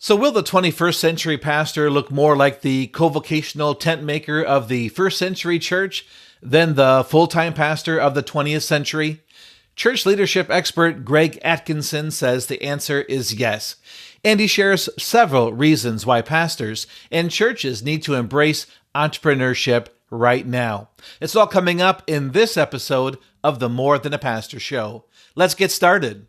So will the 21st century pastor look more like the co-vocational tent maker of the first century church than the full-time pastor of the 20th century? Church leadership expert Greg Atkinson says the answer is yes. And he shares several reasons why pastors and churches need to embrace entrepreneurship right now. It's all coming up in this episode of the More Than a Pastor Show. Let's get started.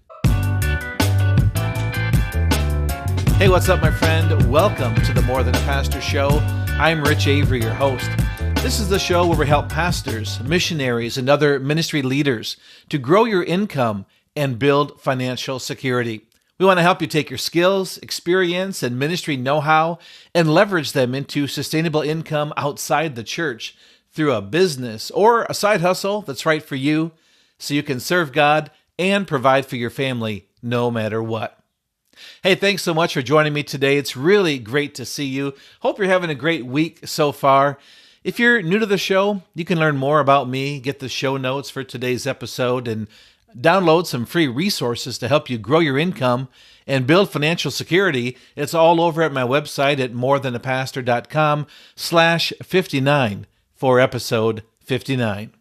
Hey, what's up, my friend? Welcome to the More Than a Pastor Show. I'm Rich Avery, your host. This is the show where we help pastors, missionaries, and other ministry leaders to grow your income and build financial security. We want to help you take your skills, experience, and ministry know-how and leverage them into sustainable income outside the church through a business or a side hustle that's right for you so you can serve God and provide for your family no matter what. Hey, thanks so much for joining me today. It's really great to see you. Hope you're having a great week so far. If you're new to the show, you can learn more about me, get the show notes for today's episode, and download some free resources to help you grow your income and build financial security. It's all over at my website at morethanapastor.com/59 for episode 59.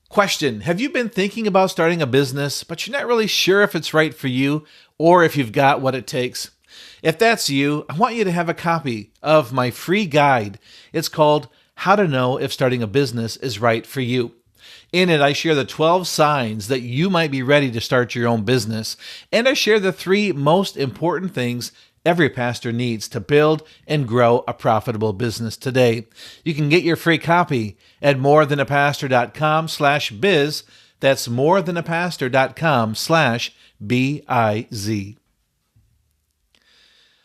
Question: have you been thinking about starting a business, but you're not really sure if it's right for you or if you've got what it takes? If that's you, I want you to have a copy of my free guide. It's called How to Know If Starting a Business is Right for You. In it, I share the 12 signs that you might be ready to start your own business, and I share the 3 most important things every pastor needs to build and grow a profitable business today. You can get your free copy at morethanapastor.com/biz. That's morethanapastor.com/biz.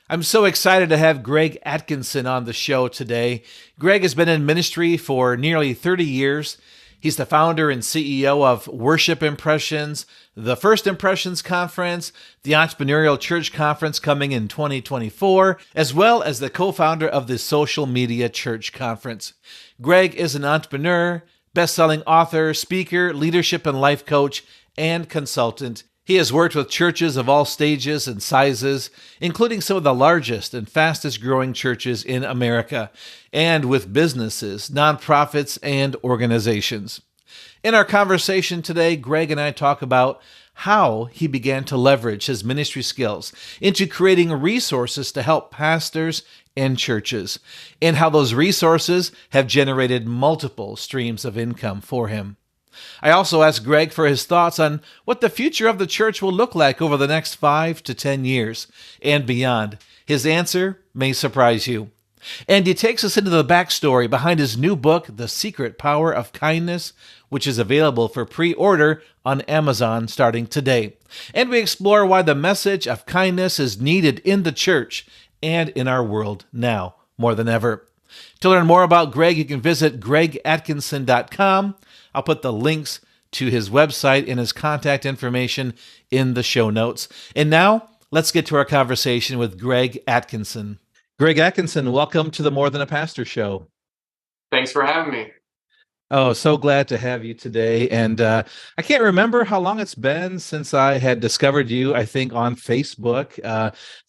I'm so excited to have Greg Atkinson on the show today. Greg has been in ministry for nearly 30 years. He's the founder and CEO of Worship Impressions, the First Impressions Conference, the Entrepreneurial Church Conference coming in 2024, as well as the co-founder of the Social Media Church Conference. Greg is an entrepreneur, best-selling author, speaker, leadership and life coach, and consultant. He has worked with churches of all stages and sizes, including some of the largest and fastest growing churches in America, and with businesses, nonprofits, and organizations. In our conversation today, Greg and I talk about how he began to leverage his ministry skills into creating resources to help pastors and churches, and how those resources have generated multiple streams of income for him. I also asked Greg for his thoughts on what the future of the church will look like over the next 5 to 10 years and beyond. His answer may surprise you. And he takes us into the backstory behind his new book, The Secret Power of Kindness, which is available for pre-order on Amazon starting today. And we explore why the message of kindness is needed in the church and in our world now more than ever. To learn more about Greg, you can visit gregatkinson.com. I'll put the links to his website and his contact information in the show notes. And now, let's get to our conversation with Greg Atkinson. Greg Atkinson, welcome to the More Than a Pastor Show. Thanks for having me. Oh, so glad to have you today. And I can't remember how long it's been since I had discovered you, I think, on Facebook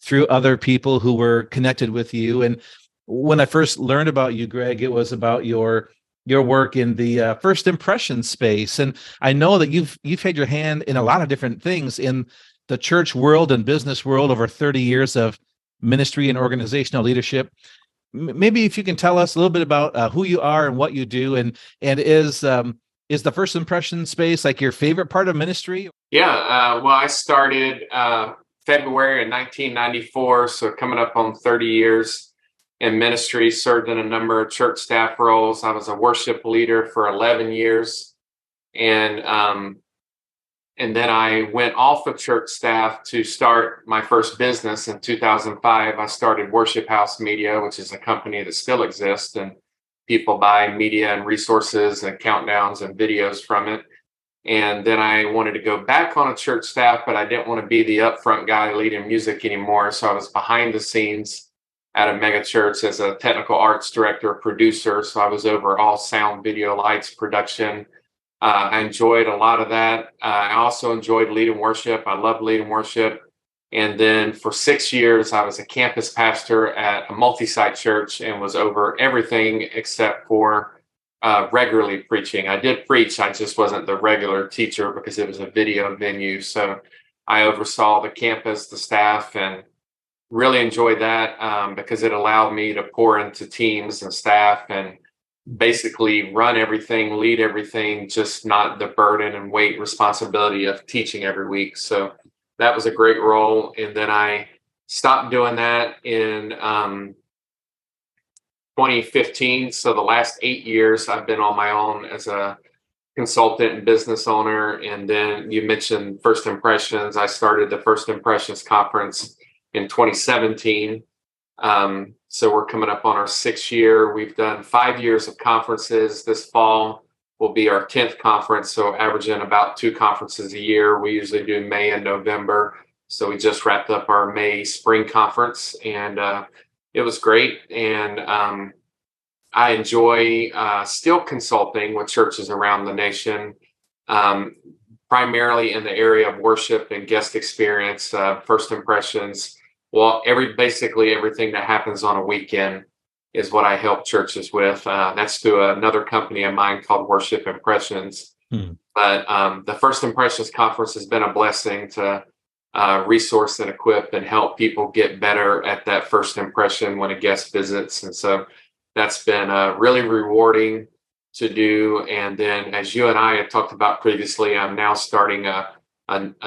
through other people who were connected with you. And when I first learned about you, Greg, it was about your work in the first impression space. And I know that you've had your hand in a lot of different things in the church world and business world over 30 years of ministry and organizational leadership. Maybe if you can tell us a little bit about who you are and what you do, and is the first impression space like your favorite part of ministry? Yeah, well, I started February of 1994, so coming up on 30 years in ministry, served in a number of church staff roles. I was a worship leader for 11 years. And then I went off of church staff to start my first business in 2005. I started Worship House Media, which is a company that still exists, and people buy media and resources and countdowns and videos from it. And then I wanted to go back on a church staff, but I didn't want to be the upfront guy leading music anymore. So I was behind the scenes at a mega church as a technical arts director, producer. So I was over all sound, video, lights, production. I enjoyed a lot of that. I also enjoyed leading worship. I love leading worship. And then for 6 years, I was a campus pastor at a multi-site church and was over everything except for regularly preaching. I did preach, I just wasn't the regular teacher because it was a video venue. So I oversaw the campus, the staff, and really enjoyed that because it allowed me to pour into teams and staff and basically run everything, lead everything, just not the burden and weight responsibility of teaching every week. So that was a great role. And then I stopped doing that in 2015. So the last 8 years I've been on my own as a consultant and business owner. And then you mentioned First Impressions. I started the First Impressions conference in 2017. So we're coming up on our 6th year. We've done 5 years of conferences. This fall will be our 10th conference. So averaging about 2 conferences a year. We usually do May and November. So we just wrapped up our May spring conference, and it was great. And I enjoy still consulting with churches around the nation, primarily in the area of worship and guest experience, First Impressions. Well, basically everything that happens on a weekend is what I help churches with. That's through another company of mine called Worship Impressions. But the First Impressions Conference has been a blessing to resource and equip and help people get better at that first impression when a guest visits. And so that's been really rewarding to do. And then, as you and I had talked about previously, I'm now starting a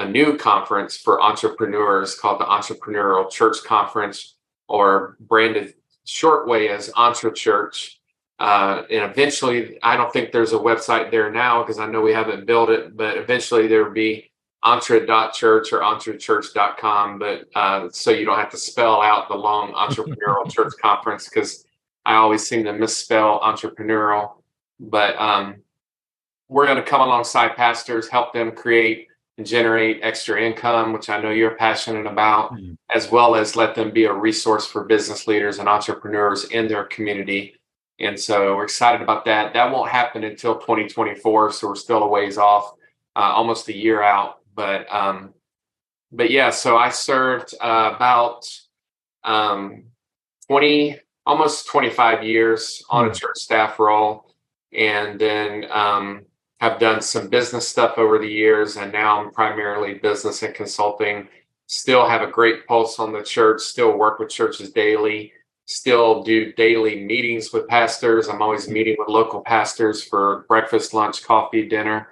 new conference for entrepreneurs called the Entrepreneurial Church Conference, or branded short way as Entre Church. And eventually, I don't think there's a website there now because I know we haven't built it, but eventually there will be entre.church or entrechurch.com. But so you don't have to spell out the long Entrepreneurial Church Conference, because I always seem to misspell entrepreneurial. But we're going to come alongside pastors, help them create and generate extra income, which I know you're passionate about, as well as let them be a resource for business leaders and entrepreneurs in their community. And so we're excited about that. That won't happen until 2024, so we're still a ways off, almost a year out. But yeah, so I served about almost 25 years on a church staff role, and then have done some business stuff over the years, and now I'm primarily business and consulting. Still have a great pulse on the church, still work with churches daily, still do daily meetings with pastors. I'm always meeting with local pastors for breakfast, lunch, coffee, dinner.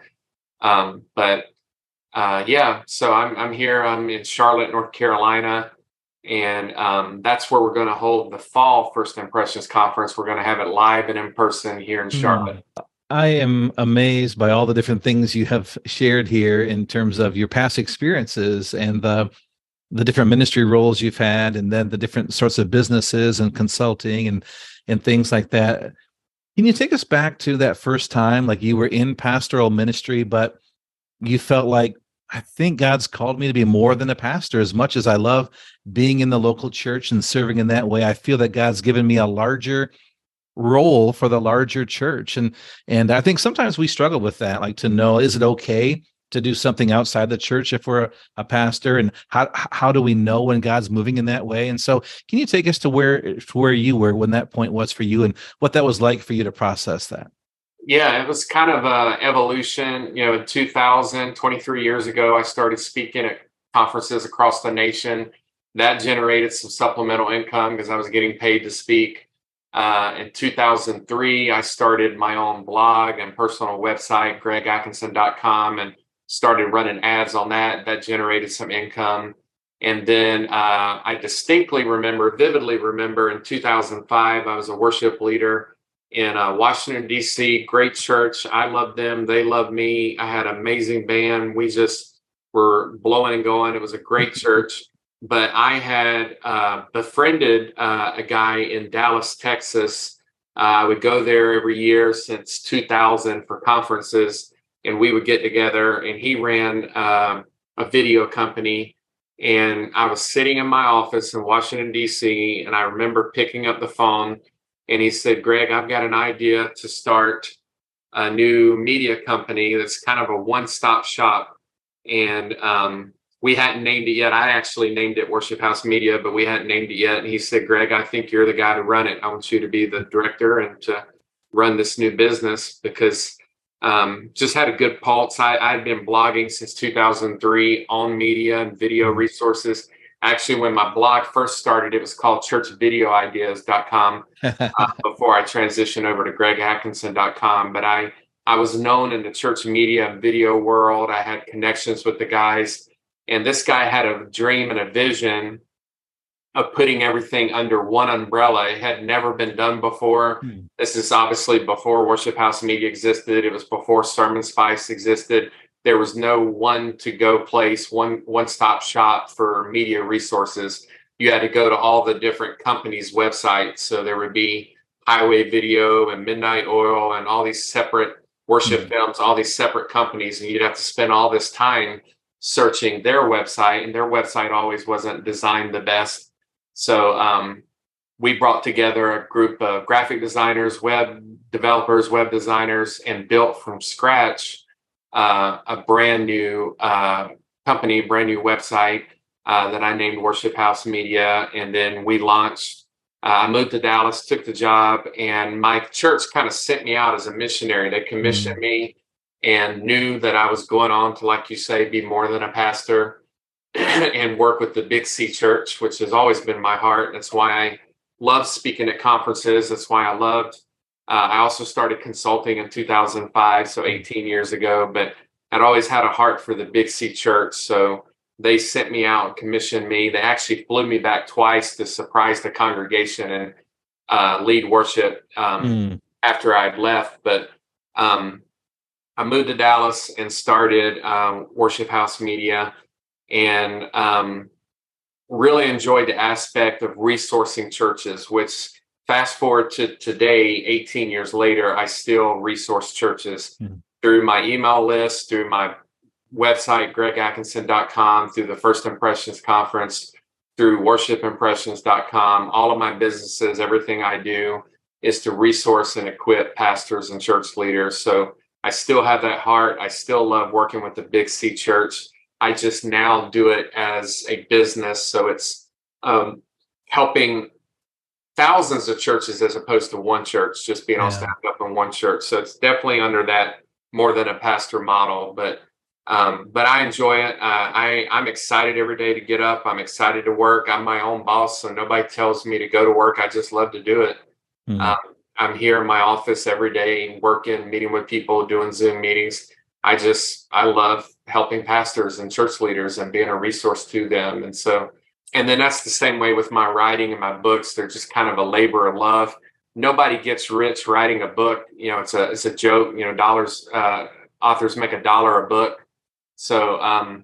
Yeah, so I'm here. I'm in Charlotte, North Carolina, and that's where we're going to hold the fall First Impressions Conference. We're going to have it live and in person here in Charlotte. I am amazed by all the different things you have shared here in terms of your past experiences and the different ministry roles you've had, and then the different sorts of businesses and consulting and things like that. Can you take us back to that first time, like you were in pastoral ministry, but you felt like, I think God's called me to be more than a pastor. As much as I love being in the local church and serving in that way, I feel that God's given me a larger role for the larger church. And I think sometimes we struggle with that, like to know, is it okay to do something outside the church if we're a pastor? And how do we know when God's moving in that way? And so can you take us to where you were when that point was for you, and what that was like for you to process that? Yeah, it was kind of an evolution. In 2000, 23 years ago, I started speaking at conferences across the nation. That generated some supplemental income because I was getting paid to speak. In 2003, I started my own blog and personal website, gregatkinson.com, and started running ads on that. That generated some income. And then I vividly remember in 2005, I was a worship leader in Washington, D.C., great church. I loved them. They loved me. I had an amazing band. We just were blowing and going. It was a great church. But I had befriended a guy in Dallas, Texas. I would go there every year since 2000 for conferences, and we would get together, and he ran a video company. And I was sitting in my office in Washington, D.C., and I remember picking up the phone, and he said, "Greg, I've got an idea to start a new media company that's kind of a one-stop shop. And we hadn't named it yet. I actually named it Worship House Media, but we hadn't named it yet. And he said, Greg, I think you're the guy to run it. I want you to be the director and to run this new business, because just had a good pulse. I'd been blogging since 2003 on media and video resources. Actually, when my blog first started, it was called churchvideoideas.com before I transitioned over to gregatkinson.com. But I was known in the church media and video world. I had connections with the guys. And this guy had a dream and a vision of putting everything under one umbrella. It had never been done before. This is obviously before Worship House Media existed. It was before Sermon Spice existed. There was no one to go place, one-stop shop for media resources. You had to go to all the different companies' websites. So there would be Highway Video and Midnight Oil and all these separate worship films, all these separate companies. And you'd have to spend all this time searching their website, and their website always wasn't designed the best. So we brought together a group of graphic designers, web developers, web designers, and built from scratch a brand new company, brand new website that I named Worship House Media. And then we launched. I moved to Dallas, took the job, and my church kind of sent me out as a missionary. They commissioned me and knew that I was going on to, like you say, be more than a pastor and work with the Big C Church, which has always been my heart. That's why I love speaking at conferences. That's why I loved. I also started consulting in 2005, so 18 years ago, but I'd always had a heart for the Big C Church. So they sent me out and commissioned me. They actually flew me back twice to surprise the congregation and lead worship after I'd left. But I moved to Dallas and started Worship House Media, and really enjoyed the aspect of resourcing churches, which fast forward to today, 18 years later, I still resource churches through my email list, through my website, gregatkinson.com, through the First Impressions Conference, through worshipimpressions.com. All of my businesses, everything I do is to resource and equip pastors and church leaders. So I still have that heart. I still love working with the Big C Church. I just now do it as a business. So it's helping thousands of churches as opposed to one church, just being all staffed up in one church. So it's definitely under that more than a pastor model, but I enjoy it. I'm excited every day to get up. I'm excited to work. I'm my own boss, so nobody tells me to go to work. I just love to do it. I'm here in my office every day, working, meeting with people, doing Zoom meetings. I love helping pastors and church leaders and being a resource to them. And then that's the same way with my writing and my books. They're just kind of a labor of love. Nobody gets rich writing a book. You know, it's a joke. You know, authors make $1 a book. So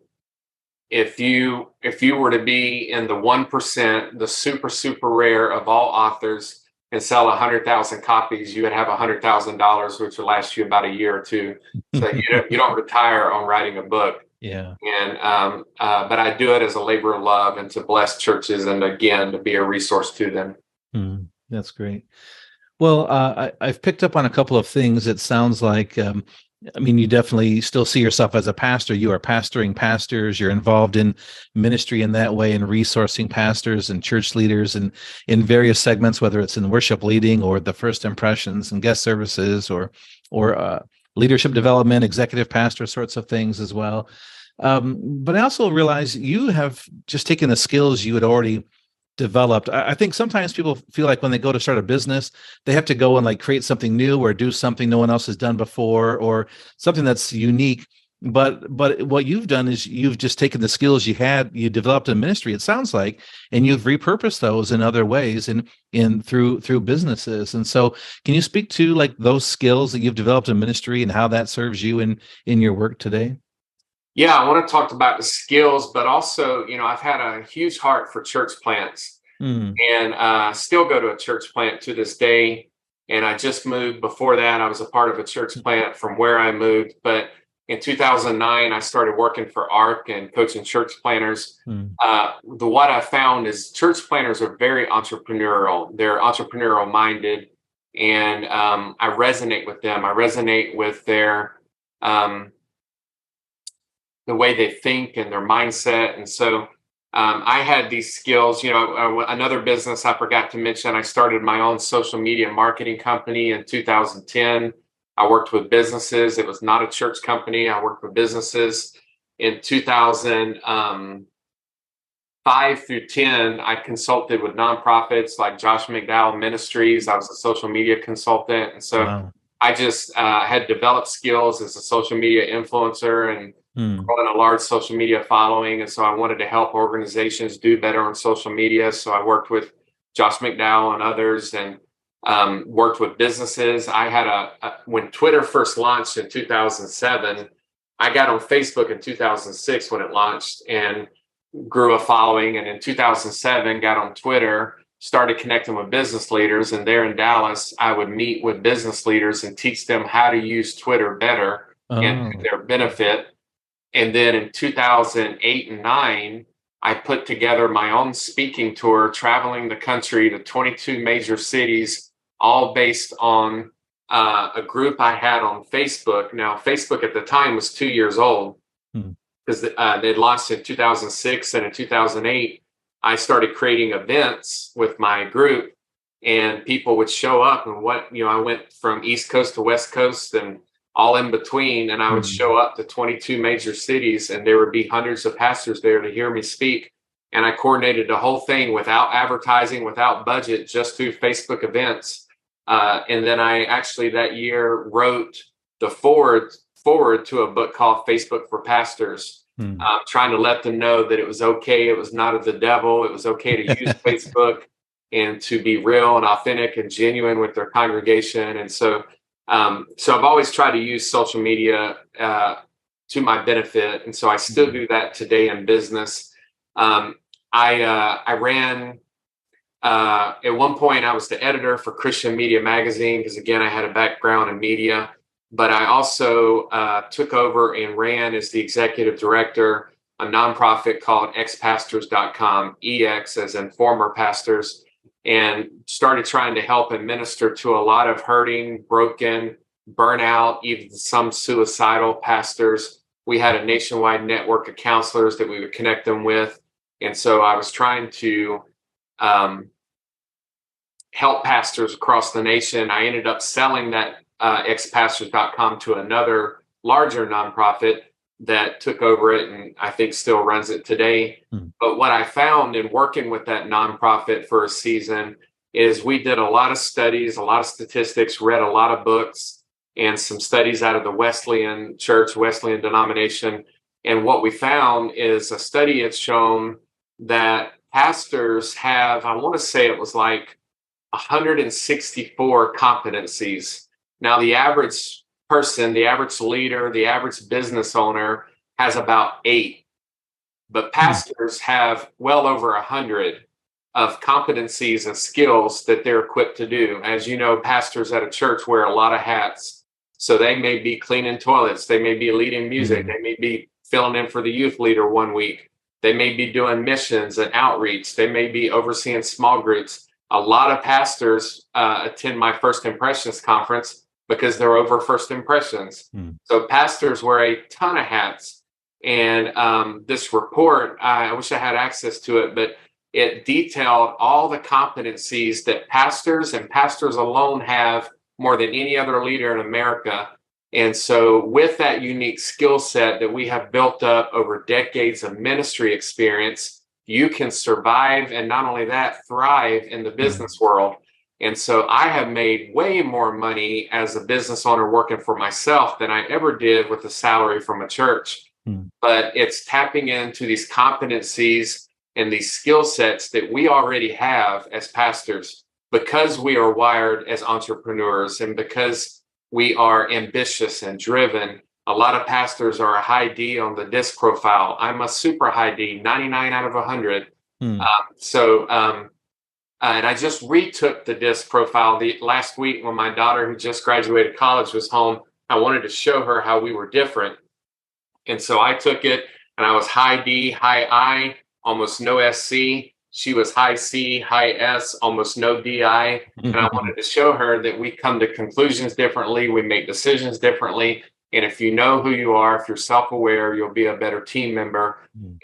if you were to be in the 1%, the super rare of all authors, and sell 100,000 copies, you would have $100,000, which will last you about a year or two. So you don't retire on writing a book. Yeah. And but I do it as a labor of love and to bless churches, and again to be a resource to them. That's great. Well, I've picked up on a couple of things. It sounds like, you definitely still see yourself as a pastor. You are pastoring pastors. You're involved in ministry in that way and resourcing pastors and church leaders and in various segments, whether it's in worship leading or the First Impressions and guest services or leadership development, executive pastor sorts of things as well. But I also realize you have just taken the skills you had already developed. I think sometimes people feel like when they go to start a business, they have to go and create something new or do something no one else has done before or something that's unique. But what you've done is you've just taken the skills you developed in ministry, it sounds like, and you've repurposed those in other ways and through businesses. And so can you speak to those skills that you've developed in ministry and how that serves you in your work today? Yeah, I want to talk about the skills, but also, I've had a huge heart for church plants and still go to a church plant to this day. And I just moved. Before that, I was a part of a church plant from where I moved. But in 2009, I started working for ARC and coaching church planters. What I found is church planters are very entrepreneurial. They're entrepreneurial minded. And I resonate with them. I resonate with their the way they think and their mindset. And so I had these skills. Another business I forgot to mention, I started my own social media marketing company in 2010. I worked with businesses. It was not a church company. I worked with businesses. In 2005 through 10, I consulted with nonprofits like Josh McDowell Ministries. I was a social media consultant. And so Wow. I just had developed skills as a social media influencer and growing a large social media following. And so I wanted to help organizations do better on social media. So I worked with Josh McDowell and others, and worked with businesses. I had when Twitter first launched in 2007, I got on Facebook in 2006 when it launched and grew a following. And in 2007, got on Twitter, started connecting with business leaders. And there in Dallas, I would meet with business leaders and teach them how to use Twitter better and to their benefit. And then in 2008 and 9, I put together my own speaking tour, traveling the country to 22 major cities, all based on a group I had on Facebook. Now, Facebook at the time was 2 years old because they'd launched in 2006. And in 2008, I started creating events with my group, and people would show up. And I went from East Coast to West Coast and all in between. And I would show up to 22 major cities, and there would be hundreds of pastors there to hear me speak. And I coordinated the whole thing without advertising, without budget, just through Facebook events. And then I actually that year wrote the forward to a book called Facebook for Pastors, trying to let them know that it was okay. It was not of the devil. It was okay to use Facebook and to be real and authentic and genuine with their congregation. And so I've always tried to use social media to my benefit. And so I still do that today in business. I ran, at one point, I was the editor for Christian Media Magazine, because, again, I had a background in media. But I also took over and ran as the executive director a nonprofit called xpastors.com, EX as in former pastors, and started trying to help and minister to a lot of hurting, broken, burnout, even some suicidal pastors. We had a nationwide network of counselors that we would connect them with. And so I was trying to help pastors across the nation. I ended up selling that xpastors.com to another larger nonprofit that took over it and I think still runs it today. But what I found in working with that nonprofit for a season is we did a lot of studies, a lot of statistics, read a lot of books, and some studies out of the Wesleyan Church, Wesleyan denomination. And what we found is a study had shown that pastors have, I want to say it was like 164 competencies. Now, the average person, the average leader, the average business owner has about 8, but pastors have well over 100 of competencies and skills that they're equipped to do. As you know, pastors at a church wear a lot of hats. So they may be cleaning toilets, they may be leading music, they may be filling in for the youth leader one week, they may be doing missions and outreach, they may be overseeing small groups. A lot of pastors attend my First Impressions conference because they're over first impressions. So pastors wear a ton of hats. And this report, I wish I had access to it, but it detailed all the competencies that pastors and pastors alone have more than any other leader in America. And so with that unique skill set that we have built up over decades of ministry experience, you can survive, and not only that, thrive in the business world. And so I have made way more money as a business owner working for myself than I ever did with a salary from a church. But it's tapping into these competencies and these skill sets that we already have as pastors, because we are wired as entrepreneurs and because we are ambitious and driven. A lot of pastors are a high D on the DISC profile. I'm a super high D, 99 out of 100. And I just retook the DISC profile last week when my daughter, who just graduated college, was home. I wanted to show her how we were different. And so I took it, and I was high D, high I, almost no SC. She was high C, high S, almost no DI. And I wanted to show her that we come to conclusions differently. We make decisions differently. And if you know who you are, if you're self-aware, you'll be a better team member.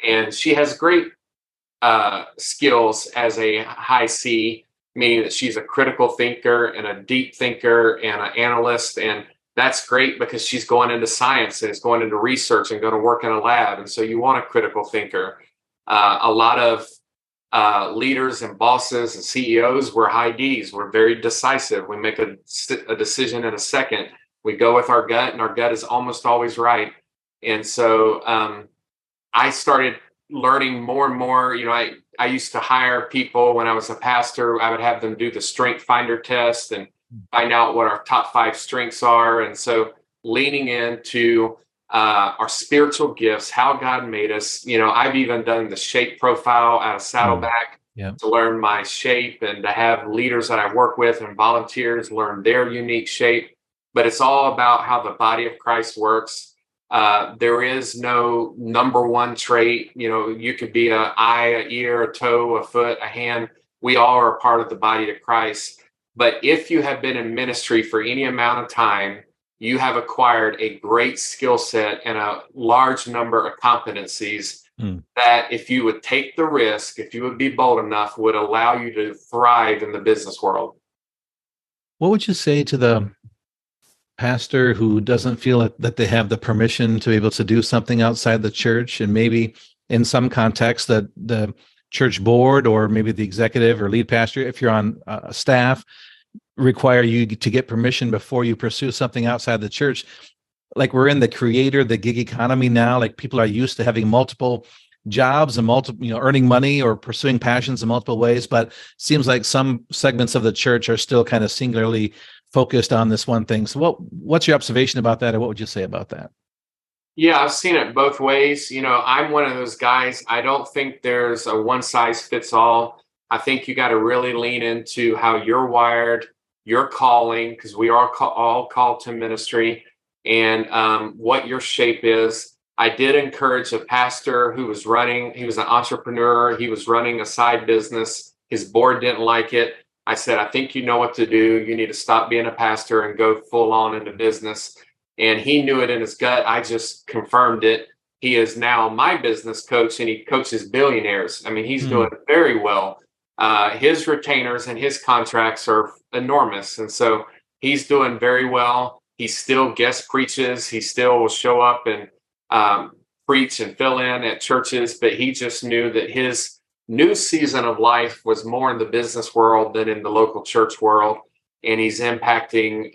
And she has great skills as a high C, meaning that she's a critical thinker and a deep thinker and an analyst. And that's great because she's going into science and is going into research and going to work in a lab. And so you want a critical thinker. A lot of leaders and bosses and CEOs, we're high Ds. We're very decisive. We make a decision in a second. We go with our gut, and our gut is almost always right. And so I started learning more and more. I used to hire people when I was a pastor. I would have them do the strength finder test and find out what our top 5 strengths are. And so leaning into our spiritual gifts, how God made us. I've even done the shape profile out of Saddleback to learn my shape, and to have leaders that I work with and volunteers learn their unique shape. But it's all about how the body of Christ works. There is no number one trait. You could be an eye, an ear, a toe, a foot, a hand. We all are a part of the body of Christ. But if you have been in ministry for any amount of time, you have acquired a great skill set and a large number of competencies that, if you would take the risk, if you would be bold enough, would allow you to thrive in the business world. What would you say to the pastor who doesn't feel that they have the permission to be able to do something outside the church, and maybe in some context that the church board or maybe the executive or lead pastor, if you're on staff, require you to get permission before you pursue something outside the church? Like, we're in the gig economy now. Like, people are used to having multiple jobs and multiple, earning money or pursuing passions in multiple ways, but seems like some segments of the church are still kind of singularly focused on this one thing. So what's your observation about that, and what would you say about that? Yeah, I've seen it both ways. I'm one of those guys. I don't think there's a one size fits all. I think you got to really lean into how you're wired, your calling, because we are all called to ministry, and what your shape is. I did encourage a pastor who was he was an entrepreneur. He was running a side business. His board didn't like it. I said, I think you know what to do. You need to stop being a pastor and go full on into business. And he knew it in his gut. I just confirmed it. He is now my business coach, and he coaches billionaires. I mean, he's doing very well. His retainers and his contracts are enormous. And so he's doing very well. He still guest preaches. He still will show up and preach and fill in at churches. But he just knew that his new season of life was more in the business world than in the local church world. And he's impacting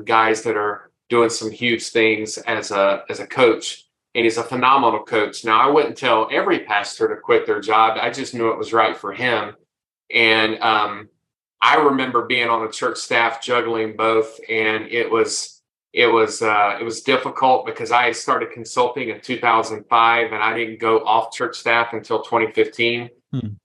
guys that are doing some huge things as a coach. And he's a phenomenal coach. Now, I wouldn't tell every pastor to quit their job. I just knew it was right for him. And I remember being on a church staff juggling both, and it was difficult because I started consulting in 2005, and I didn't go off church staff until 2015.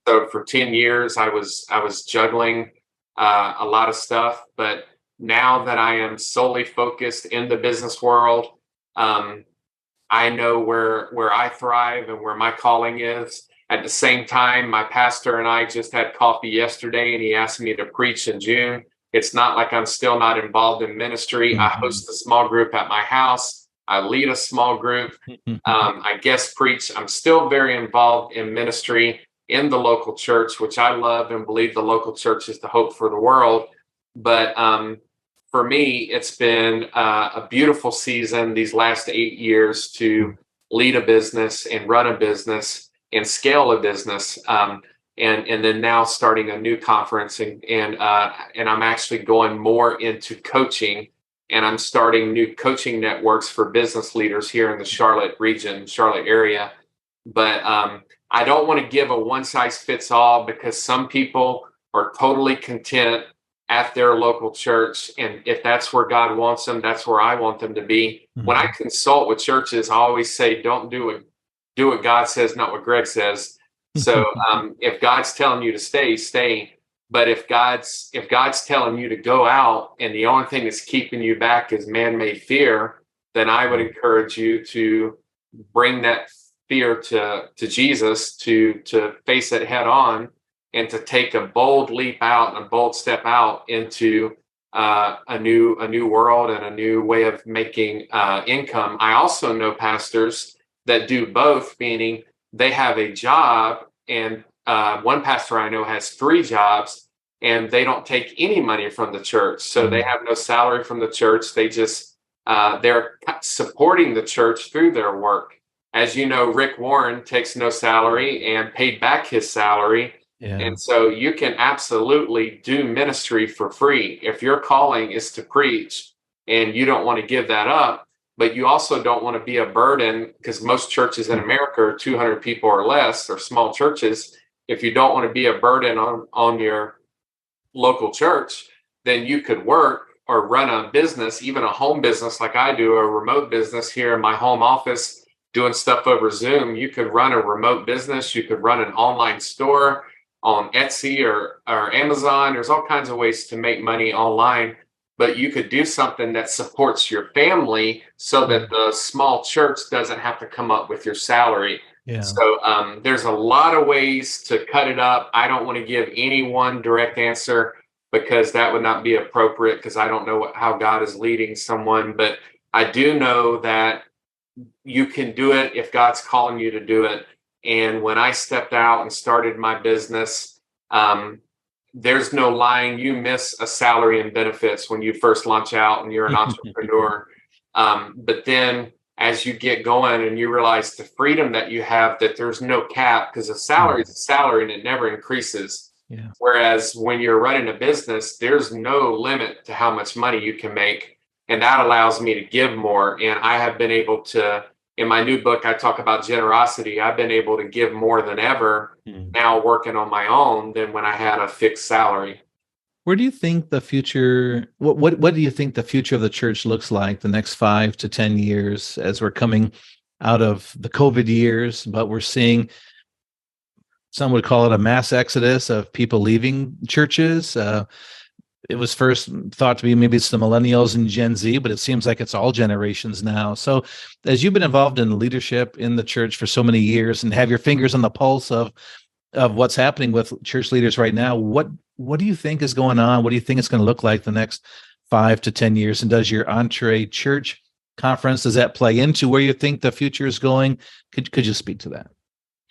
So for 10 years, I was juggling a lot of stuff. But now that I am solely focused in the business world, I know where I thrive and where my calling is. At the same time, my pastor and I just had coffee yesterday, and he asked me to preach in June. It's not like I'm still not involved in ministry. I host a small group at my house. I lead a small group. I guest preach. I'm still very involved in ministry in the local church, which I love and believe the local church is the hope for the world. But for me, it's been a beautiful season these last 8 years to lead a business and run a business and scale a business. And then now starting a new conference, and I'm actually going more into coaching, and I'm starting new coaching networks for business leaders here in the Charlotte region, Charlotte area. But I don't want to give a one size fits all, because some people are totally content at their local church. And if that's where God wants them, that's where I want them to be. When I consult with churches, I always say, don't do what God says, not what Greg says. So if God's telling you to stay, stay. But if God's telling you to go out, and the only thing that's keeping you back is man-made fear, then I would encourage you to bring that fear to Jesus, to face it head on, and to take a bold leap out and a bold step out into a new world and a new way of making income. I also know pastors that do both, meaning they have a job, and one pastor I know has 3 jobs, and they don't take any money from the church. So they have no salary from the church. They just they're supporting the church through their work. As you know, Rick Warren takes no salary and paid back his salary. Yeah. And so you can absolutely do ministry for free. If your calling is to preach and you don't want to give that up, but you also don't want to be a burden, because most churches in America are 200 people or less, or small churches. If you don't want to be a burden on your local church, then you could work or run a business, even a home business like I do, a remote business here in my home office, doing stuff over Zoom. You could run a remote business. You could run an online store on Etsy or Amazon. There's all kinds of ways to make money online, but you could do something that supports your family so that the small church doesn't have to come up with your salary. Yeah. So there's a lot of ways to cut it up. I don't want to give any one direct answer, because that would not be appropriate, because I don't know how God is leading someone. But I do know that you can do it if God's calling you to do it. And when I stepped out and started my business, there's no lying. You miss a salary and benefits when you first launch out and you're an entrepreneur. But then as you get going and you realize the freedom that you have, that there's no cap, because a salary is a salary and it never increases. Yeah. Whereas when you're running a business, there's no limit to how much money you can make. And that allows me to give more. And I have been able to, in my new book, I talk about generosity. I've been able to give more than ever now working on my own than when I had a fixed salary. Where do you think the future, what do you think the future of the church looks like the next 5 to 10 years, as we're coming out of the COVID years, but we're seeing, some would call it a mass exodus of people leaving churches? It was first thought to be maybe it's the millennials and Gen Z, but it seems like it's all generations now. So as you've been involved in leadership in the church for so many years and have your fingers on the pulse of what's happening with church leaders right now, what do you think is going on? What do you think it's going to look like the next 5 to 10 years? And does your Entree Church conference, does that play into where you think the future is going? Could you speak to that?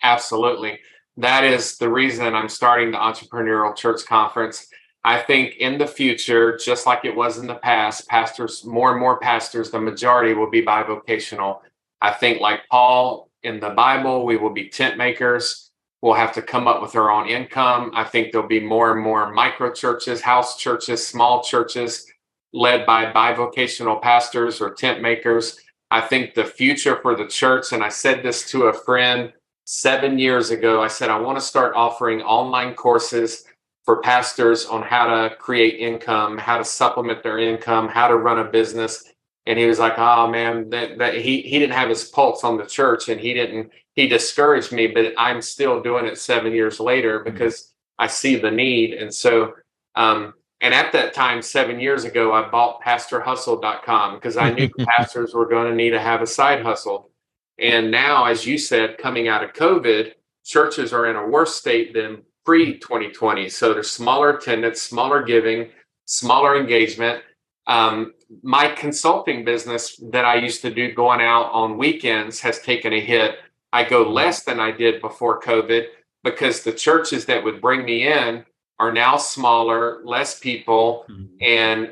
Absolutely. That is the reason I'm starting the Entrepreneurial Church Conference. I think in the future, just like it was in the past, pastors, more and more pastors, the majority will be bivocational. I think, like Paul in the Bible, we will be tent makers. We'll have to come up with our own income. I think there'll be more and more micro churches, house churches, small churches led by bivocational pastors or tent makers. I think the future for the church, and I said this to a friend 7 years ago, I said, I want to start offering online courses for pastors on how to create income, how to supplement their income, how to run a business. And he was like, oh man, that he didn't have his pulse on the church, and he discouraged me, but I'm still doing it 7 years later because I see the need. And so, and at that time, 7 years ago, I bought pastorhustle.com because I knew pastors were going to need to have a side hustle. And now, as you said, coming out of COVID, churches are in a worse state than pre-2020. So there's smaller attendance, smaller giving, smaller engagement. My consulting business that I used to do going out on weekends has taken a hit. I go less than I did before COVID because the churches that would bring me in are now smaller, less people, and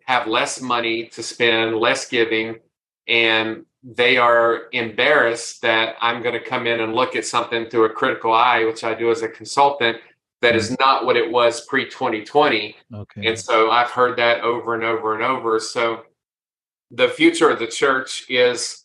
have less money to spend, less giving. And they are embarrassed that I'm going to come in and look at something through a critical eye, which I do as a consultant, that is not what it was pre-2020. Okay. And so I've heard that over and over and over. So the future of the church is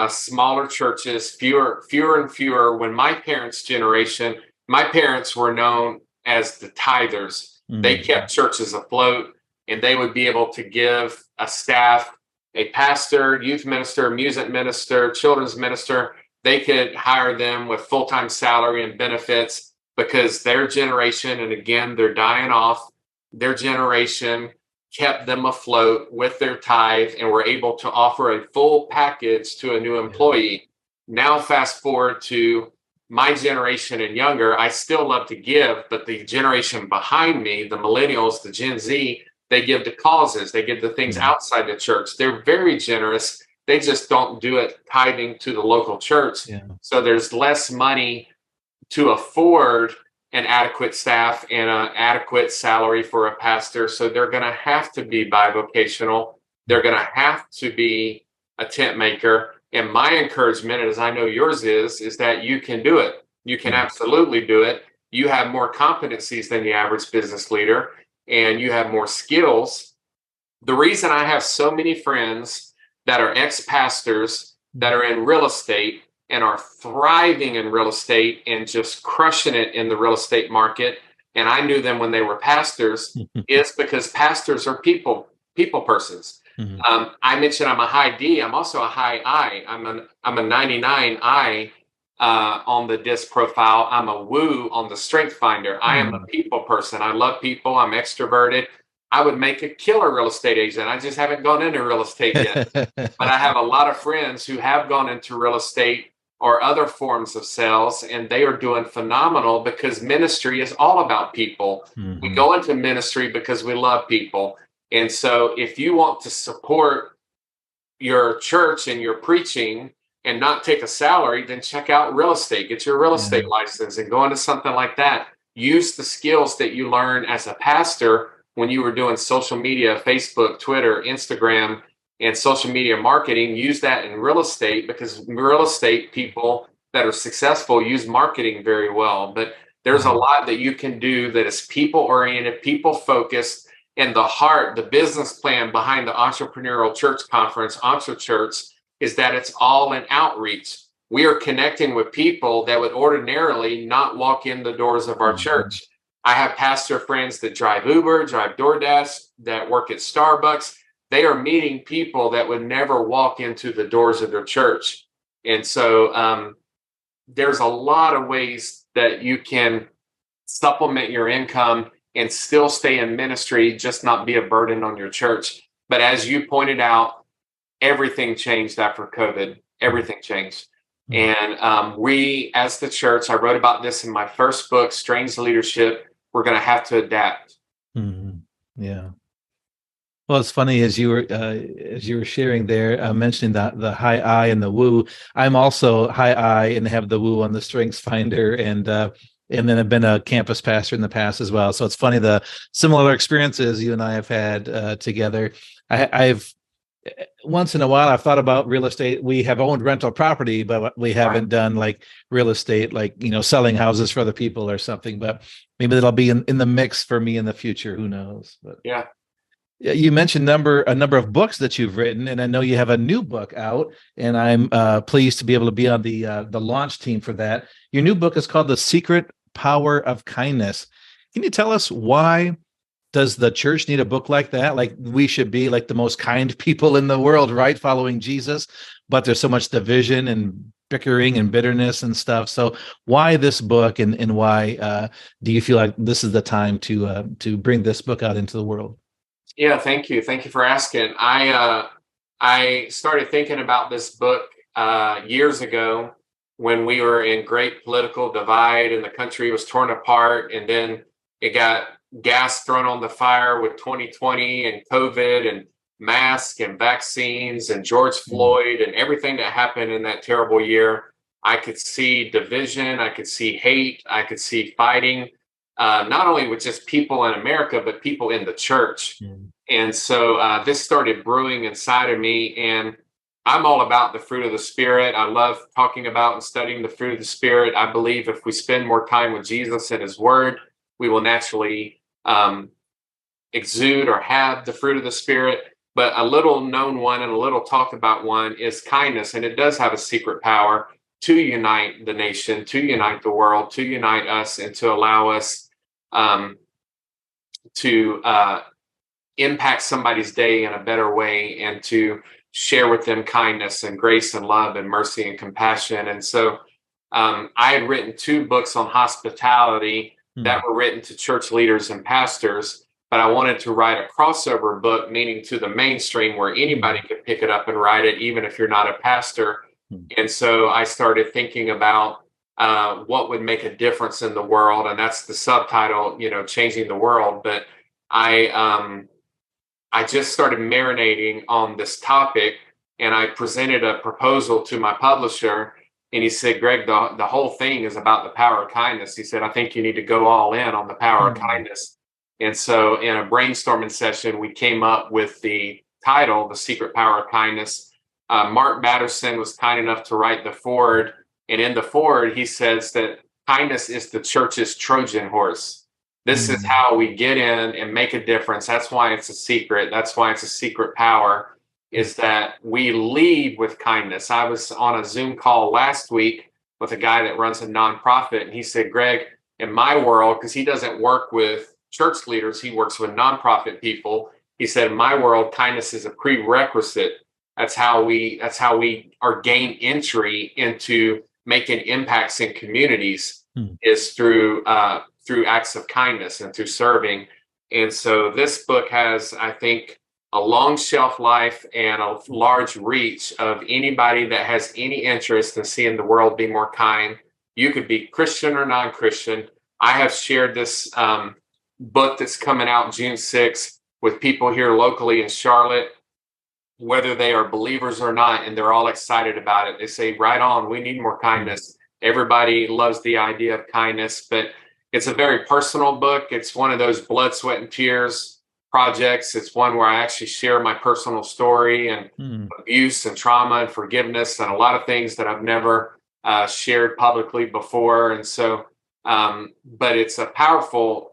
smaller churches, fewer and fewer. When my parents' generation, my parents were known as the tithers. They kept churches afloat, and they would be able to give a staff, a pastor, youth minister, music minister, children's minister. They could hire them with full-time salary and benefits because their generation, and again, they're dying off, their generation kept them afloat with their tithe and were able to offer a full package to a new employee. Now, fast forward to my generation and younger, I still love to give, but the generation behind me, the millennials, the Gen Z, They give to causes. They give to things outside the church. They're very generous. They just don't do it tithing to the local church. Yeah. So there's less money to afford an adequate staff and an adequate salary for a pastor. So they're going to have to be bivocational. They're going to have to be a tent maker. And my encouragement, as I know yours is that you can do it. You can absolutely do it. You have more competencies than the average business leader, and you have more skills. The reason I have so many friends that are ex-pastors that are in real estate and are thriving in real estate and just crushing it in the real estate market, and I knew them when they were pastors, is because pastors are people persons. I mentioned I'm a high D. I'm also a high I. I'm a 99 I on the DISC profile. I'm a woo on the Strength Finder. I am a people person. I love people. I'm extroverted. I would make a killer real estate agent. I just haven't gone into real estate yet. But I have a lot of friends who have gone into real estate or other forms of sales, and they are doing phenomenal because ministry is all about people. We go into ministry because we love people. And so if you want to support your church and your preaching and not take a salary, then check out real estate. Get your real estate license and go into something like that. Use the skills that you learn as a pastor when you were doing social media, Facebook, Twitter, Instagram, and social media marketing. Use that in real estate, because real estate people that are successful use marketing very well. But there's a lot that you can do that is people-oriented, people-focused, and the heart, the business plan behind the Entrepreneurial Church Conference, EntreChurch, is that it's all in outreach. We are connecting with people that would ordinarily not walk in the doors of our church. I have pastor friends that drive Uber, drive DoorDash, that work at Starbucks. They are meeting people that would never walk into the doors of their church. And so there's a lot of ways that you can supplement your income and still stay in ministry, just not be a burden on your church. But as you pointed out, everything changed after COVID. Everything changed. And we, as the church, I wrote about this in my first book, Strange Leadership, we're going to have to adapt. Yeah. Well, it's funny as you were sharing there, mentioning the high I and the woo. I'm also high I and have the woo on the Strengths Finder, and then I've been a campus pastor in the past as well. So it's funny the similar experiences you and I have had together. I've once in a while I've thought about real estate. We have owned rental property, but we haven't done like real estate, like selling houses for other people or something. But maybe that'll be in the mix for me in the future. Who knows? But yeah. You mentioned a number of books that you've written, and I know you have a new book out, and I'm pleased to be able to be on the launch team for that. Your new book is called The Secret Power of Kindness. Can you tell us why does the church need a book like that? Like, we should be like the most kind people in the world, right? Following Jesus, but there's so much division and bickering and bitterness and stuff. So why this book, and why do you feel like this is the time to bring this book out into the world? Yeah, thank you. Thank you for asking. I started thinking about this book years ago when we were in great political divide and the country was torn apart, and then it got gas thrown on the fire with 2020 and COVID and masks and vaccines and George Floyd and everything that happened in that terrible year. I could see division, I could see hate, I could see fighting. Not only with just people in America, but people in the church. And so this started brewing inside of me, and I'm all about the fruit of the Spirit. I love talking about and studying the fruit of the Spirit. I believe if we spend more time with Jesus and His Word, we will naturally exude or have the fruit of the Spirit. But a little known one and a little talked about one is kindness, and it does have a secret power to unite the nation, to unite the world, to unite us, and to allow us to impact somebody's day in a better way, and to share with them kindness and grace and love and mercy and compassion. And so I had written 2 books on hospitality that were written to church leaders and pastors, but I wanted to write a crossover book, meaning to the mainstream, where anybody could pick it up and write it, even if you're not a pastor. And so I started thinking about what would make a difference in the world, and that's the subtitle, changing the world. But I I just started marinating on this topic, and I presented a proposal to my publisher. And he said, Greg, the whole thing is about the power of kindness. He said, I think you need to go all in on the power of kindness. And so in a brainstorming session, we came up with the title, The Secret Power of Kindness. Mark Batterson was kind enough to write the foreword. And in the foreword, he says that kindness is the church's Trojan horse. This is how we get in and make a difference. That's why it's a secret. That's why it's a secret power, is that we lead with kindness. I was on a Zoom call last week with a guy that runs a nonprofit, and he said, Greg, in my world, because he doesn't work with church leaders, he works with nonprofit people. He said, in my world, kindness is a prerequisite. That's how we are gain entry into making impacts in communities, is through acts of kindness and through serving. And so this book has, I think, a long shelf life and a large reach of anybody that has any interest in seeing the world be more kind. You could be Christian or non-Christian. I have shared this book that's coming out June 6th with people here locally in Charlotte, whether they are believers or not, and they're all excited about it. They say, right on, we need more kindness. Everybody loves the idea of kindness, but it's a very personal book. It's one of those blood, sweat, and tears projects. It's one where I actually share my personal story and abuse and trauma and forgiveness and a lot of things that I've never shared publicly before. And so, but it's a powerful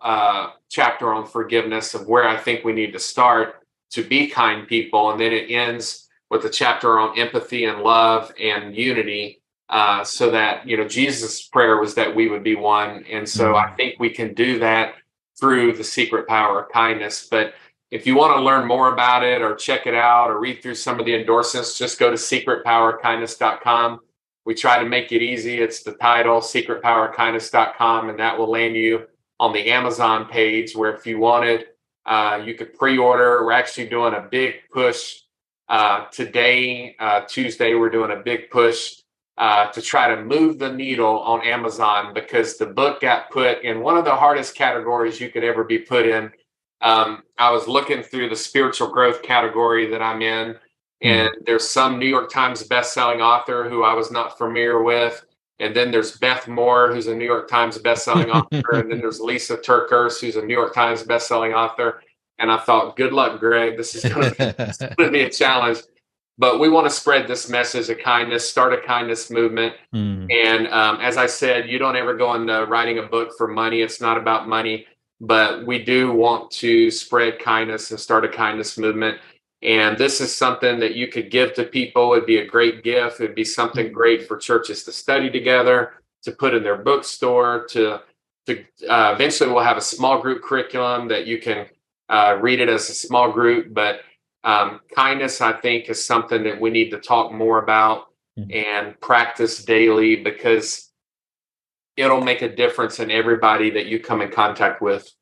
chapter on forgiveness, of where I think we need to start to be kind people. And then it ends with a chapter on empathy and love and unity, so that, Jesus' prayer was that we would be one. And so I think we can do that through the secret power of kindness. But if you want to learn more about it or check it out or read through some of the endorsements, just go to secretpowerkindness.com. We try to make it easy. It's the title, secretpowerkindness.com, and that will land you on the Amazon page, where if you wanted, you could pre-order. We're actually doing a big push today, Tuesday. We're doing a big push to try to move the needle on Amazon, because the book got put in one of the hardest categories you could ever be put in. I was looking through the spiritual growth category that I'm in, and there's some New York Times bestselling author who I was not familiar with. And then there's Beth Moore, who's a New York Times bestselling author. And then there's Lisa Turkers, who's a New York Times bestselling author. And I thought, good luck, Greg. This is going to be a challenge. But we want to spread this message of kindness, start a kindness movement. And as I said, you don't ever go into writing a book for money. It's not about money. But we do want to spread kindness and start a kindness movement. And this is something that you could give to people. It'd be a great gift. It'd be something great for churches to study together, to put in their bookstore, to eventually we'll have a small group curriculum that you can read it as a small group. But kindness, I think, is something that we need to talk more about and practice daily, because it'll make a difference in everybody that you come in contact with.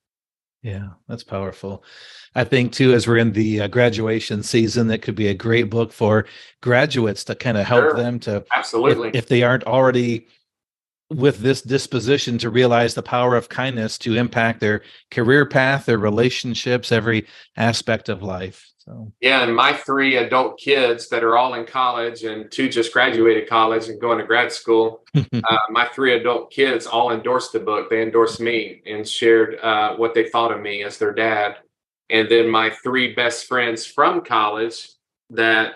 Yeah, that's powerful. I think, too, as we're in the graduation season, that could be a great book for graduates to kind of help them to, absolutely, if they aren't already with this disposition to realize the power of kindness to impact their career path, their relationships, every aspect of life. So yeah, and my 3 adult kids that are all in college, and 2 just graduated college and going to grad school, my 3 adult kids all endorsed the book. They endorsed me and shared what they thought of me as their dad. And then my 3 best friends from college that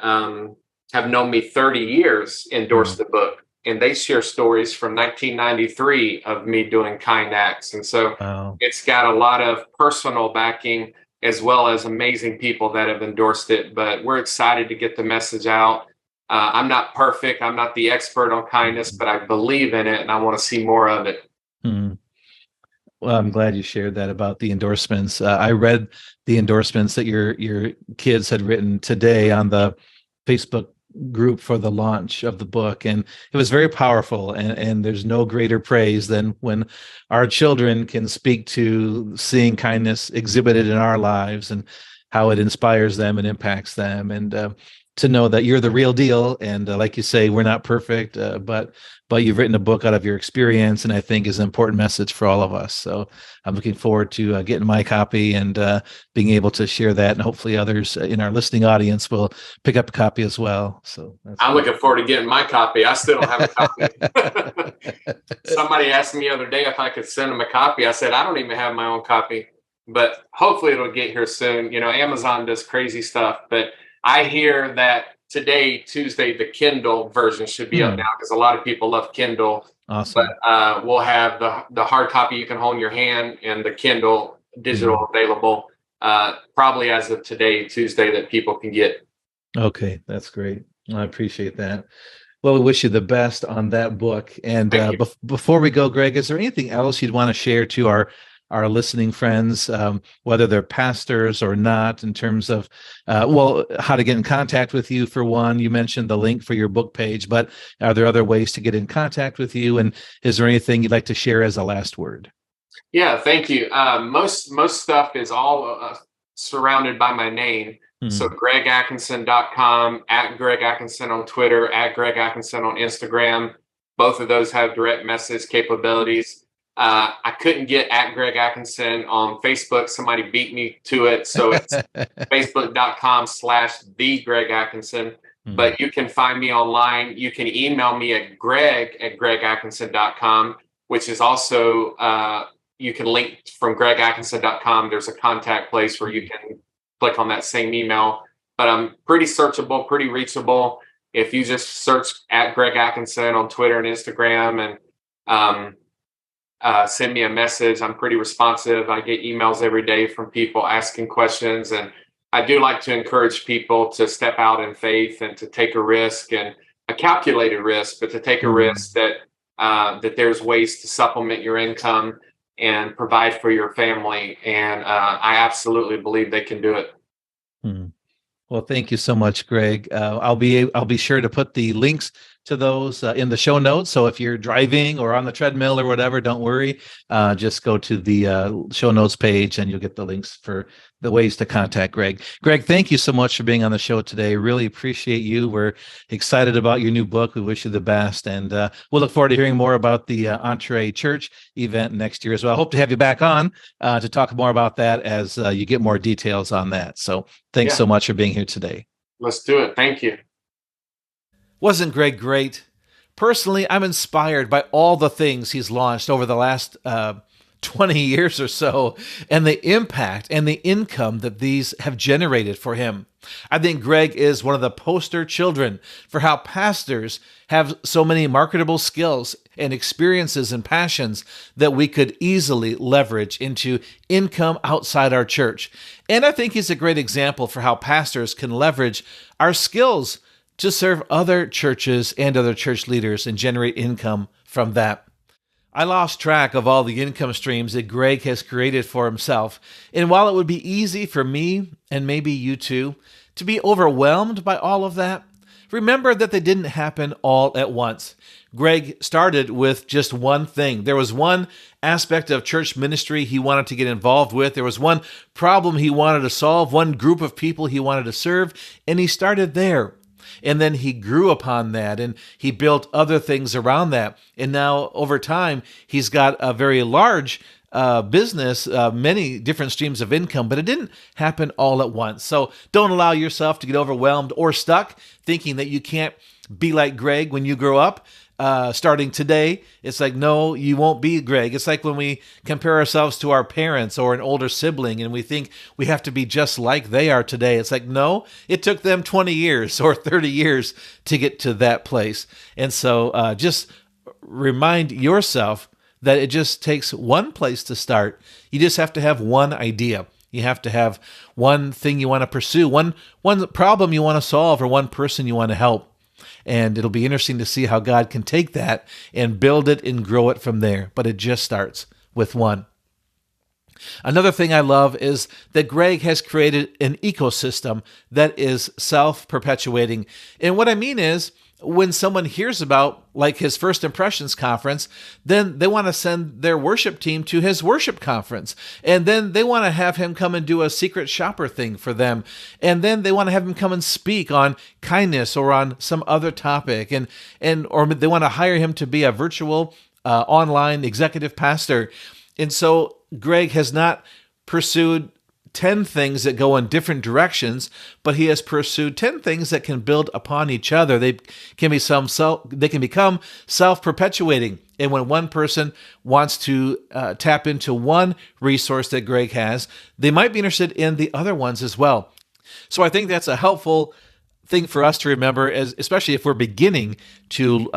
have known me 30 years endorsed the book. And they share stories from 1993 of me doing kind acts. And so it's got a lot of personal backing, as well as amazing people that have endorsed it. But we're excited to get the message out. I'm not perfect. I'm not the expert on kindness, but I believe in it and I want to see more of it. Well, I'm glad you shared that about the endorsements. I read the endorsements that your kids had written today on the Facebook group for the launch of the book, and it was very powerful. And there's no greater praise than when our children can speak to seeing kindness exhibited in our lives and how it inspires them and impacts them. And to know that you're the real deal. And like you say, we're not perfect, but you've written a book out of your experience, and I think is an important message for all of us. So I'm looking forward to getting my copy and being able to share that, and hopefully others in our listening audience will pick up a copy as well. So I'm looking forward to getting my copy. I still don't have a copy. Somebody asked me the other day if I could send them a copy. I said, I don't even have my own copy, but hopefully it'll get here soon. Amazon does crazy stuff, but I hear that today, Tuesday, the Kindle version should be up now, because a lot of people love Kindle. Awesome. But we'll have the hard copy you can hold in your hand, and the Kindle digital available probably as of today, Tuesday, that people can get. Okay, that's great. I appreciate that. Well, we wish you the best on that book. And before we go, Greg, is there anything else you'd want to share to our listening friends, whether they're pastors or not, in terms of, how to get in contact with you? For one, you mentioned the link for your book page, but are there other ways to get in contact with you? And is there anything you'd like to share as a last word? Yeah, thank you. Most stuff is all surrounded by my name. So gregatkinson.com, at Greg Atkinson on Twitter, at Greg Atkinson on Instagram. Both of those have direct message capabilities. I couldn't get at Greg Atkinson on Facebook. Somebody beat me to it. So it's facebook.com/the Greg Atkinson. But you can find me online. You can email me at greg@gregatkinson.com, which is also, you can link from gregatkinson.com. There's a contact place where you can click on that same email. But I'm pretty searchable, pretty reachable. If you just search at Greg Atkinson on Twitter and Instagram, and send me a message, I'm pretty responsive. I get emails every day from people asking questions. And I do like to encourage people to step out in faith and to take a risk, and a calculated risk, but to take a risk that there's ways to supplement your income and provide for your family. And I absolutely believe they can do it. Well, thank you so much, Greg. I'll be sure to put the links to those in the show notes. So if you're driving or on the treadmill or whatever, don't worry. Just go to the show notes page and you'll get the links for the ways to contact Greg. Greg, thank you so much for being on the show today. Really appreciate you. We're excited about your new book. We wish you the best. And we'll look forward to hearing more about the Entre Church event next year as well. I hope to have you back on to talk more about that as you get more details on that. So thanks so much for being here today. Let's do it. Thank you. Wasn't Greg great? Personally, I'm inspired by all the things he's launched over the last 20 years or so, and the impact and the income that these have generated for him. I think Greg is one of the poster children for how pastors have so many marketable skills and experiences and passions that we could easily leverage into income outside our church. And I think he's a great example for how pastors can leverage our skills to serve other churches and other church leaders and generate income from that. I lost track of all the income streams that Greg has created for himself. And while it would be easy for me, and maybe you too, to be overwhelmed by all of that, remember that they didn't happen all at once. Greg started with just one thing. There was one aspect of church ministry he wanted to get involved with. There was one problem he wanted to solve, one group of people he wanted to serve, and he started there. And then he grew upon that, and he built other things around that. And now, over time, he's got a very large business, many different streams of income, but it didn't happen all at once. So don't allow yourself to get overwhelmed or stuck thinking that you can't be like Greg when you grow up. Starting today, it's like, no, you won't be Greg. It's like when we compare ourselves to our parents or an older sibling and we think we have to be just like they are today. It's like, no, it took them 20 years or 30 years to get to that place. And so just remind yourself that it just takes one place to start. You just have to have one idea. You have to have one thing you want to pursue, one problem you want to solve, or one person you want to help. And it'll be interesting to see how God can take that and build it and grow it from there. But it just starts with one. Another thing I love is that Greg has created an ecosystem that is self-perpetuating. And what I mean is, when someone hears about like his First Impressions conference, then they want to send their worship team to his worship conference. And then they want to have him come and do a secret shopper thing for them. And then they want to have him come and speak on kindness or on some other topic. Or they want to hire him to be a virtual online executive pastor. And so Greg has not pursued 10 things that go in different directions, but he has pursued 10 things that can build upon each other. They can become self-perpetuating. And when one person wants to tap into one resource that Greg has, they might be interested in the other ones as well. So I think that's a helpful thing for us to remember, especially if we're beginning to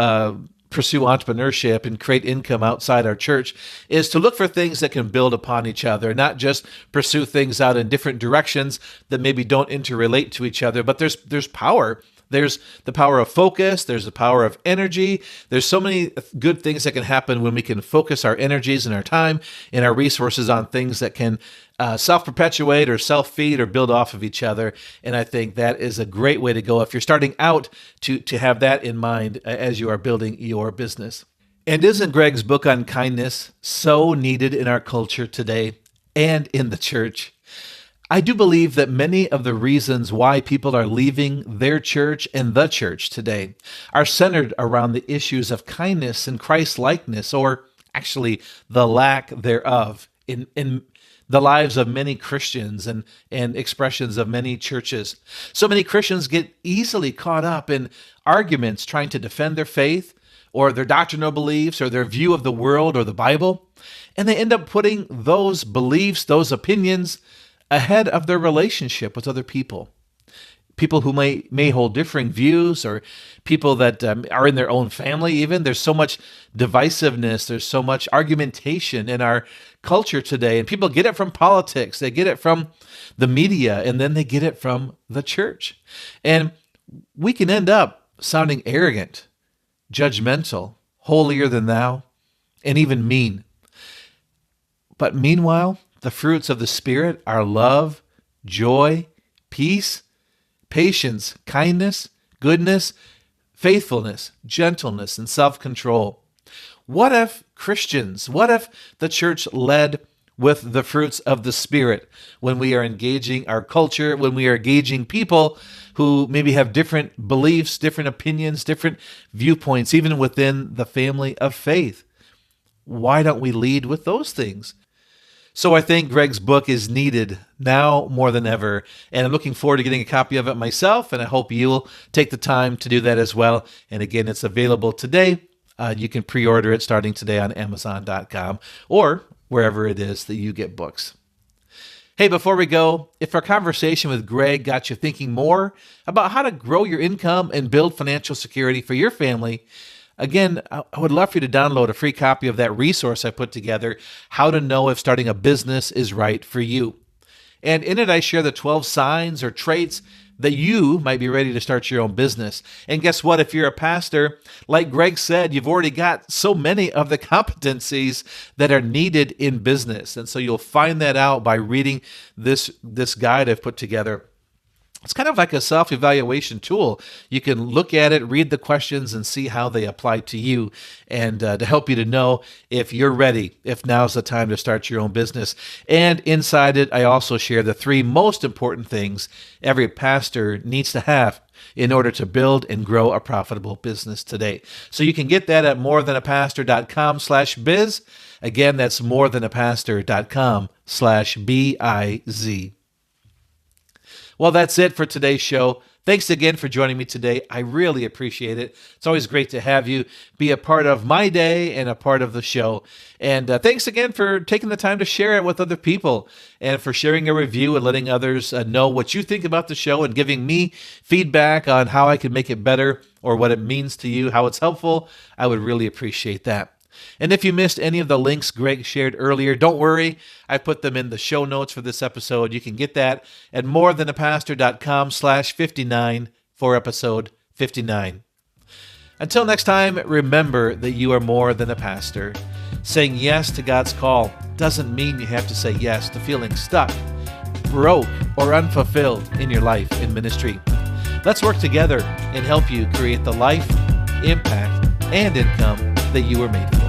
pursue entrepreneurship and create income outside our church, is to look for things that can build upon each other, not just pursue things out in different directions that maybe don't interrelate to each other. But there's power. There's the power of focus. There's the power of energy. There's so many good things that can happen when we can focus our energies and our time and our resources on things that can self-perpetuate or self-feed or build off of each other. And I think that is a great way to go if you're starting out to have that in mind as you are building your business. And isn't Greg's book on kindness so needed in our culture today and in the church? I do believe that many of the reasons why people are leaving their church and the church today are centered around the issues of kindness and Christ-likeness, or actually the lack thereof in the lives of many Christians and expressions of many churches. So many Christians get easily caught up in arguments trying to defend their faith or their doctrinal beliefs or their view of the world or the Bible, and they end up putting those beliefs, those opinions, ahead of their relationship with other people. People who may hold differing views, or people that are in their own family even. There's so much divisiveness, there's so much argumentation in our culture today, and people get it from politics, they get it from the media, and then they get it from the church. And we can end up sounding arrogant, judgmental, holier than thou, and even mean. But meanwhile, the fruits of the Spirit are love, joy, peace, patience, kindness, goodness, faithfulness, gentleness, and self-control. What if the church led with the fruits of the Spirit when we are engaging our culture, when we are engaging people who maybe have different beliefs, different opinions, different viewpoints, even within the family of faith? Why don't we lead with those things? So I think Greg's book is needed now more than ever, and I'm looking forward to getting a copy of it myself, and I hope you'll take the time to do that as well. And again, it's available today. You can pre-order it starting today on Amazon.com or wherever it is that you get books. Hey, before we go, if our conversation with Greg got you thinking more about how to grow your income and build financial security for your family, again, I would love for you to download a free copy of that resource I put together, How to Know If Starting a Business is Right for You. And in it, I share the 12 signs or traits that you might be ready to start your own business. And guess what? If you're a pastor, like Greg said, you've already got so many of the competencies that are needed in business. And so you'll find that out by reading this guide I've put together. It's kind of like a self-evaluation tool. You can look at it, read the questions, and see how they apply to you, and to help you to know if you're ready, if now's the time to start your own business. And inside it, I also share the 3 most important things every pastor needs to have in order to build and grow a profitable business today. So you can get that at morethanapastor.com/biz. Again, that's morethanapastor.com/biz. Well, that's it for today's show. Thanks again for joining me today. I really appreciate it. It's always great to have you be a part of my day and a part of the show. And thanks again for taking the time to share it with other people, and for sharing a review and letting others know what you think about the show, and giving me feedback on how I can make it better or what it means to you, how it's helpful. I would really appreciate that. And if you missed any of the links Greg shared earlier, don't worry. I put them in the show notes for this episode. You can get that at morethanapastor.com/59 for episode 59. Until next time, remember that you are more than a pastor. Saying yes to God's call doesn't mean you have to say yes to feeling stuck, broke, or unfulfilled in your life in ministry. Let's work together and help you create the life, impact, and income that you were made for.